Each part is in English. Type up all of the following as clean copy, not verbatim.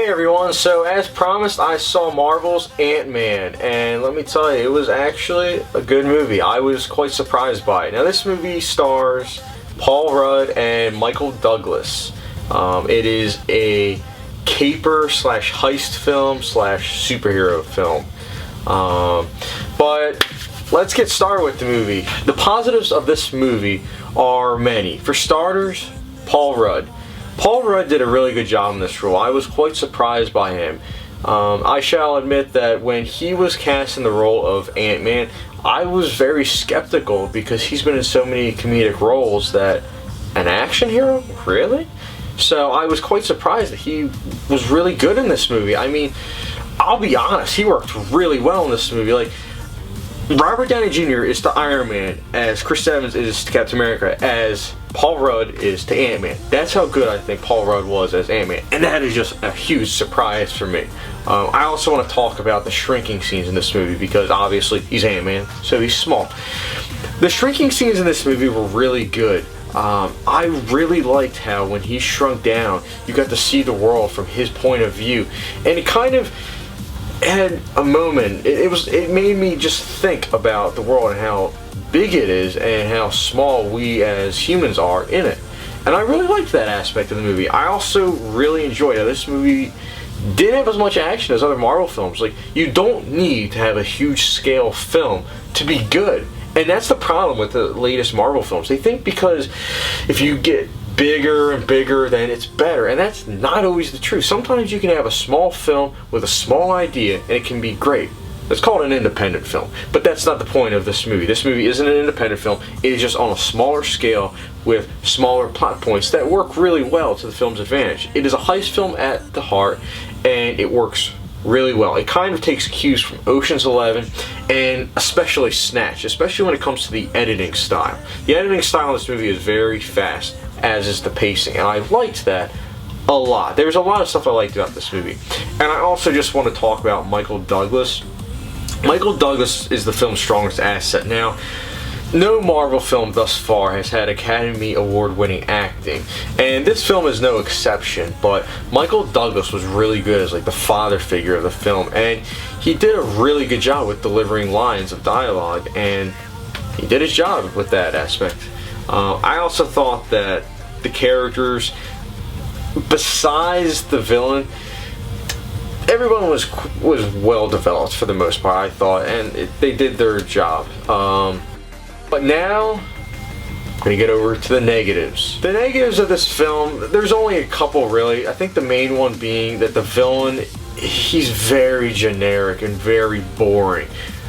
Hey everyone, so as promised, I saw Marvel's Ant-Man, and let me tell you, it was actually a good movie. I was quite surprised by it. Now, this movie stars Paul Rudd and Michael Douglas. It is a caper slash heist film slash superhero film. But let's get started with the movie. The positives of this movie are many. For starters, Paul Rudd. Paul Rudd did a really good job in this role. I was quite surprised by him. I shall admit that when he was cast in the role of Ant-Man, I was very skeptical because he's been in so many comedic roles that an action hero? Really? So I was quite surprised that he was really good in this movie. I mean, I'll be honest, he worked really well in this movie. Like, Robert Downey Jr. is to Iron Man, as Chris Evans is to Captain America, as Paul Rudd is to Ant-Man. That's how good I think Paul Rudd was as Ant-Man, and that is just a huge surprise for me. I also want to talk about the shrinking scenes in this movie because obviously he's Ant-Man, so he's small. The shrinking scenes in this movie were really good. I really liked how when he shrunk down, you got to see the world from his point of view, and it kind of had a moment. It made me just think about the world and how big it is and how small we as humans are in it. And I really liked that aspect of the movie. I also really enjoyed how this movie didn't have as much action as other Marvel films. Like, you don't need to have a huge scale film to be good. And that's the problem with the latest Marvel films. They think because if you get bigger and bigger, then it's better, and that's not always the truth. Sometimes you can have a small film with a small idea and it can be great. It's called an independent film, but that's not the point of this movie. This movie isn't an independent film. It is just on a smaller scale with smaller plot points that work really well to the film's advantage. It is a heist film at the heart, and it works really well. It kind of takes cues from Ocean's 11 and especially Snatch, especially when it comes to the editing style. The editing style of this movie is very fast, as is the pacing, and I liked that a lot. There's a lot of stuff I liked about this movie. And I also just want to talk about Michael Douglas. Michael Douglas is the film's strongest asset. Now, no Marvel film thus far has had Academy Award-winning acting, and this film is no exception, but Michael Douglas was really good as like the father figure of the film, and he did a really good job with delivering lines of dialogue, and he did his job with that aspect. I also thought that the characters, besides the villain, everyone was well developed for the most part, I thought, and they did their job. But now, I'm going to get over to the negatives. The negatives of this film, there's only a couple really. I think the main one being that the villain, he's very generic and very boring.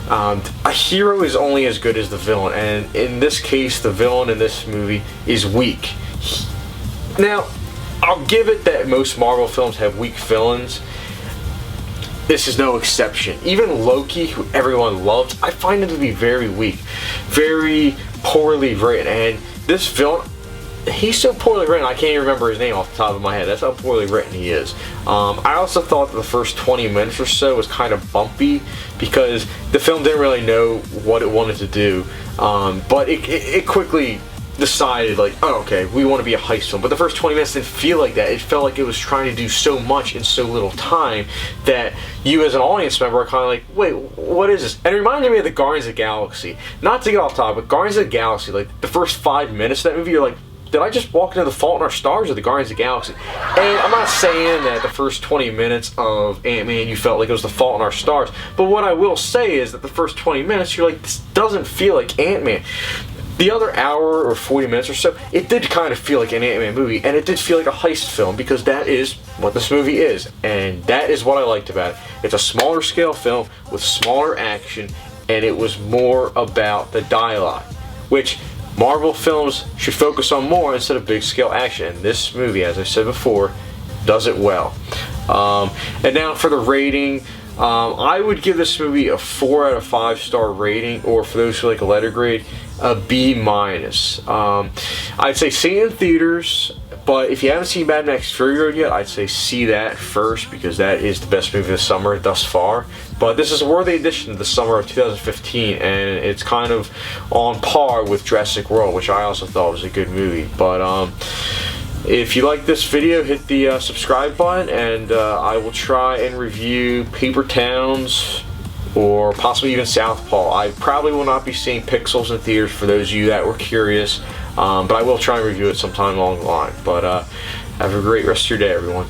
A hero is only as good as the villain, and in this case, the villain in this movie is weak. Now, I'll give it that most Marvel films have weak villains. This is no exception. Even Loki, who everyone loves, I find him to be very weak, very poorly written, and this villain, he's so poorly written, I can't even remember his name off the top of my head. That's how poorly written he is. I also thought that the first 20 minutes or so was kind of bumpy because the film didn't really know what it wanted to do, but it quickly decided, like, oh, okay, we want to be a heist film. But the first 20 minutes didn't feel like that. It felt like it was trying to do so much in so little time that you as an audience member are kind of like, wait, what is this? And it reminded me of the Guardians of the Galaxy. Not to get off topic, but Guardians of the Galaxy, like, the first 5 minutes of that movie, you're like, did I just walk into The Fault in Our Stars or the Guardians of the Galaxy? And I'm not saying that the first 20 minutes of Ant-Man you felt like it was The Fault in Our Stars, but what I will say is that the first 20 minutes you're like, this doesn't feel like Ant-Man. The other hour or 40 minutes or so, it did kind of feel like an Ant-Man movie, and it did feel like a heist film because that is what this movie is, and that is what I liked about it. It's a smaller scale film with smaller action, and it was more about the dialogue, which Marvel films should focus on more instead of big scale action, and this movie, as I said before, does it well. And now for the rating, I would give this movie a 4 out of 5 star rating, or for those who like a letter grade, a B minus. I'd say see it in theaters, but if you haven't seen Mad Max Fury Road yet, I'd say see that first because that is the best movie of the summer thus far. But this is a worthy addition to the summer of 2015, and it's kind of on par with Jurassic World, which I also thought was a good movie. But If you like this video, hit the subscribe button, and I will try and review Paper Towns or possibly even Southpaw. I probably will not be seeing Pixels in theaters for those of you that were curious, but I will try and review it sometime along the line. But have a great rest of your day, everyone.